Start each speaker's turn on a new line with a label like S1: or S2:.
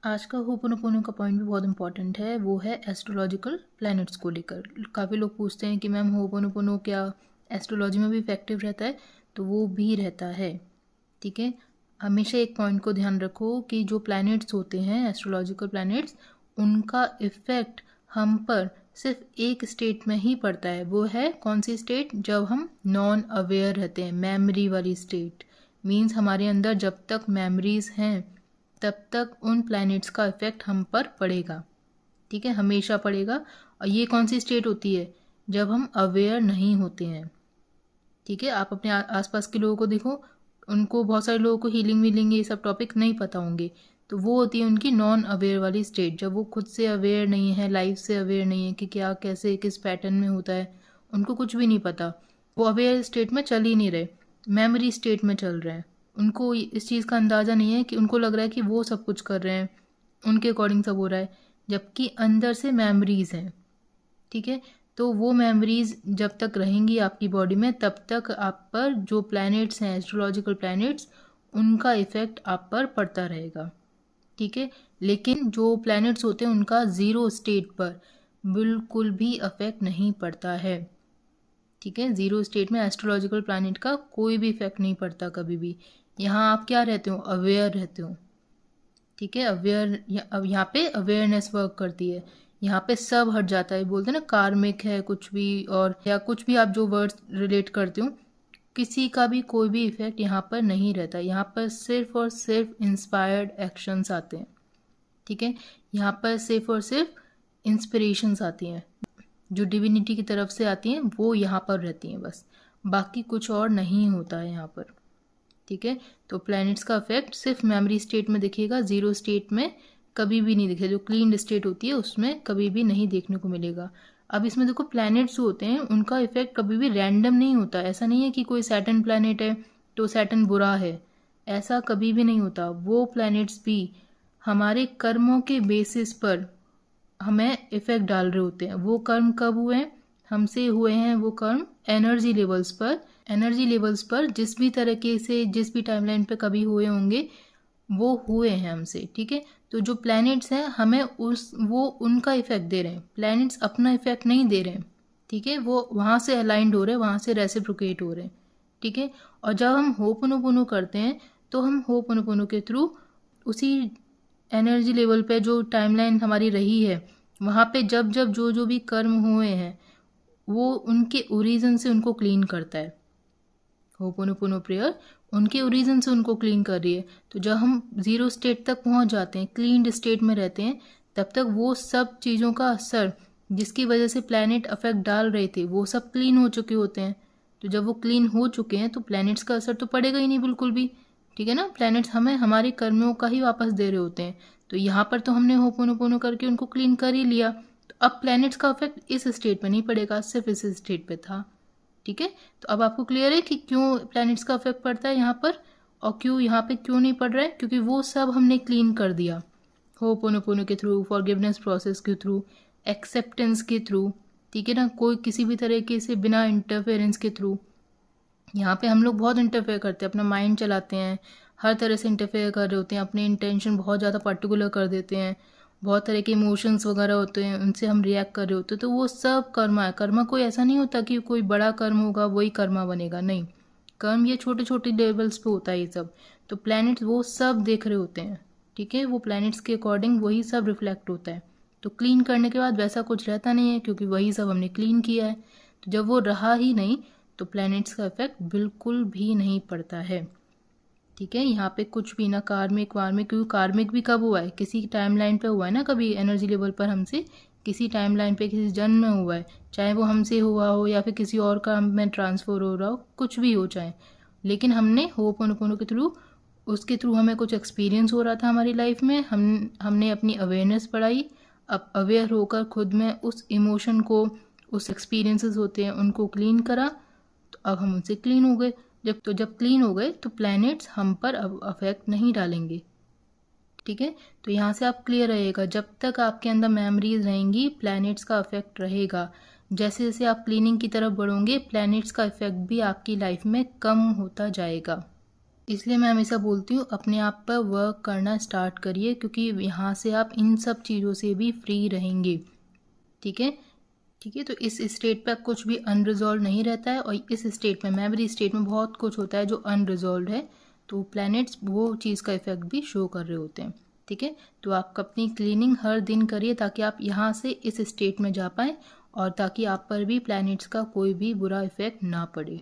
S1: आज का होपोनोपोनो का पॉइंट भी बहुत इंपॉर्टेंट है, वो है एस्ट्रोलॉजिकल प्लैनेट्स को लेकर। काफ़ी लोग पूछते हैं कि मैम होपोनोपोनो क्या एस्ट्रोलॉजी में भी इफेक्टिव रहता है? तो वो भी रहता है। ठीक है, हमेशा एक पॉइंट को ध्यान रखो कि जो प्लैनेट्स होते हैं एस्ट्रोलॉजिकल प्लैनेट्स, उनका इफेक्ट हम पर सिर्फ एक स्टेट में ही पड़ता है। वो है कौन सी स्टेट? जब हम नॉन अवेयर रहते हैं, मेमोरी वाली स्टेट। मीन्स हमारे अंदर जब तक मेमोरीज हैं तब तक उन प्लैनेट्स का इफेक्ट हम पर पड़ेगा। ठीक है, हमेशा पड़ेगा। और ये कौन सी स्टेट होती है? जब हम अवेयर नहीं होते हैं। ठीक है, आप अपने आसपास के लोगों को देखो, उनको बहुत सारे लोगों को हीलिंग वीलिंग ये सब टॉपिक नहीं पता होंगे, तो वो होती है उनकी नॉन अवेयर वाली स्टेट। जब वो खुद से अवेयर नहीं है, लाइफ से अवेयर नहीं है कि क्या कैसे किस पैटर्न में होता है, उनको कुछ भी नहीं पता। वो अवेयर स्टेट में चल ही नहीं रहे, मेमोरी स्टेट में चल रहे हैं। उनको इस चीज़ का अंदाज़ा नहीं है कि उनको लग रहा है कि वो सब कुछ कर रहे हैं, उनके अकॉर्डिंग सब हो रहा है, जबकि अंदर से मेमोरीज हैं। ठीक है, तो वो मेमोरीज जब तक रहेंगी आपकी बॉडी में तब तक आप पर जो प्लैनेट्स हैं एस्ट्रोलॉजिकल प्लैनेट्स, उनका इफेक्ट आप पर पड़ता रहेगा। ठीक है, लेकिन जो प्लैनेट्स होते हैं उनका जीरो स्टेट पर बिल्कुल भी इफेक्ट नहीं पड़ता है। ठीक है, जीरो स्टेट में एस्ट्रोलॉजिकल प्लैनेट का कोई भी इफेक्ट नहीं पड़ता कभी भी। यहाँ आप क्या रहते हो? अवेयर रहते हो। ठीक है, अवेयर, अब यहाँ पे अवेयरनेस वर्क करती है। यहाँ पे सब हट जाता है, बोलते हैं ना कार्मिक है कुछ भी, और या कुछ भी आप जो वर्ड्स रिलेट करते हो, किसी का भी कोई भी इफेक्ट यहाँ पर नहीं रहता। यहाँ पर सिर्फ और सिर्फ इंस्पायर्ड एक्शंस आते हैं। ठीक है, यहाँ पर सिर्फ और सिर्फ इंस्पिरेशंस आती हैं, जो डिविनिटी की तरफ से आती हैं वो यहाँ पर रहती हैं बस, बाकी कुछ और नहीं होता है यहाँ पर। ठीक है, तो प्लैनेट्स का इफेक्ट सिर्फ मेमोरी स्टेट में दिखेगा, जीरो स्टेट में कभी भी नहीं दिखेगा। जो क्लीन स्टेट होती है उसमें कभी भी नहीं देखने को मिलेगा। अब इसमें देखो, प्लैनेट्स होते हैं उनका इफेक्ट कभी भी रैंडम नहीं होता। ऐसा नहीं है कि कोई सैटर्न प्लैनेट है तो सैटर्न बुरा है, ऐसा कभी भी नहीं होता। वो प्लैनेट्स भी हमारे कर्मों के बेसिस पर हमें इफेक्ट डाल रहे होते हैं। वो कर्म कब हुए हैं? हमसे हुए हैं वो कर्म एनर्जी लेवल्स पर जिस भी तरीके से जिस भी टाइमलाइन पे कभी हुए होंगे वो हुए हैं हमसे। ठीक है, तो जो प्लैनेट्स हैं हमें वो उनका इफेक्ट दे रहे हैं, प्लैनेट्स अपना इफेक्ट नहीं दे रहे हैं। ठीक है, वो वहाँ से अलाइंड हो रहे हैं, वहाँ से रेसिप्रोकेट हो रहे हैं। ठीक है, और जब हम होपोनोपोनो करते हैं तो हम होपोनोपोनो के थ्रू उसी एनर्जी लेवल पे जो टाइमलाइन हमारी रही है वहाँ पे जब जब जो जो भी कर्म हुए हैं वो उनके ओरिजिन से उनको क्लीन करता है। होपोनोपोनो प्रेयर उनके ओरिजिन से उनको क्लीन कर रही है। तो जब हम जीरो स्टेट तक पहुंच जाते हैं, क्लीन स्टेट में रहते हैं, तब तक वो सब चीज़ों का असर जिसकी वजह से प्लैनेट अफेक्ट डाल रहे थे वो सब क्लीन हो चुके होते हैं। तो जब वो क्लीन हो चुके हैं तो प्लैनेट्स का असर तो पड़ेगा ही नहीं बिल्कुल भी। ठीक है ना, प्लैनेट्स हमें हमारे कर्मों का ही वापस दे रहे होते हैं। तो यहाँ पर तो हमने होपोनोपोनो करके उनको क्लीन कर ही लिया, तो अब प्लैनेट्स का इफेक्ट इस स्टेट पे नहीं पड़ेगा, सिर्फ इस स्टेट पे था। ठीक है, तो अब आपको क्लियर है कि क्यों प्लैनेट्स का इफेक्ट पड़ता है यहाँ पर, और क्यों यहाँ पे क्यों नहीं पड़ रहा है? क्योंकि वो सब हमने क्लीन कर दिया होपोनोपोनो के थ्रू, फॉरगिवनेस प्रोसेस के थ्रू, एक्सेप्टेंस के थ्रू। ठीक है ना, कोई किसी भी तरीके से बिना इंटरफेरेंस के थ्रू। यहाँ पे हम लोग बहुत इंटरफेयर करते हैं, अपना माइंड चलाते हैं, हर तरह से इंटरफेयर कर रहे होते हैं, अपने इंटेंशन बहुत ज़्यादा पर्टिकुलर कर देते हैं, बहुत तरह के इमोशंस वगैरह होते हैं उनसे हम रिएक्ट कर रहे होते हैं। तो वो सब कर्मा है। कर्मा कोई ऐसा नहीं होता कि कोई बड़ा कर्म होगा वही कर्मा बनेगा, नहीं। कर्म ये छोटे छोटे लेवल्स पे होता है ये सब। तो प्लैनेट्स वो सब देख रहे होते हैं। ठीक है, वो प्लैनेट्स के अकॉर्डिंग वही सब रिफ्लेक्ट होता है। तो क्लीन करने के बाद वैसा कुछ रहता नहीं है, क्योंकि वही सब हमने क्लीन किया है। तो जब वो रहा ही नहीं तो प्लैनेट्स का इफेक्ट बिल्कुल भी नहीं पड़ता है। ठीक है, यहाँ पे कुछ भी ना कार्मिक वार्मिक, क्योंकि कार्मिक भी कब हुआ है? किसी टाइमलाइन पे हुआ है ना, कभी एनर्जी लेवल पर हमसे किसी टाइमलाइन पे किसी जन्म में हुआ है, चाहे वो हमसे हुआ हो या फिर किसी और का में ट्रांसफर हो रहा हो, कुछ भी हो चाहे। लेकिन हमने होपोनोपोनो के थ्रू, उसके थ्रू हमें कुछ एक्सपीरियंस हो रहा था हमारी लाइफ में, हमने अपनी अवेयरनेस बढ़ाई। अब अवेयर होकर खुद में उस इमोशन को, उस एक्सपीरियंसेस होते हैं उनको क्लीन करा, तो अब हम उनसे क्लीन हो गए। जब क्लीन हो गए तो प्लैनेट्स हम पर अब अफेक्ट नहीं डालेंगे। ठीक है, तो यहाँ से आप क्लियर रहेगा, जब तक आपके अंदर मेमोरीज रहेंगी प्लैनेट्स का इफेक्ट रहेगा। जैसे जैसे आप क्लीनिंग की तरफ बढ़ोगे प्लैनेट्स का इफेक्ट भी आपकी लाइफ में कम होता जाएगा। इसलिए मैं हमेशा बोलती हूँ अपने आप पर वर्क करना स्टार्ट करिए, क्योंकि यहाँ से आप इन सब चीज़ों से भी फ्री रहेंगे। ठीक है, ठीक है। तो इस स्टेट पर कुछ भी अनरिजॉल्व नहीं रहता है, और इस स्टेट में, मेमोरी स्टेट में बहुत कुछ होता है जो अनरिजॉल्व है, तो प्लैनेट्स वो चीज़ का इफेक्ट भी शो कर रहे होते हैं। ठीक है, तो आप अपनी क्लीनिंग हर दिन करिए ताकि आप यहाँ से इस स्टेट में जा पाएँ, और ताकि आप पर भी प्लैनेट्स का कोई भी बुरा इफेक्ट ना पड़े।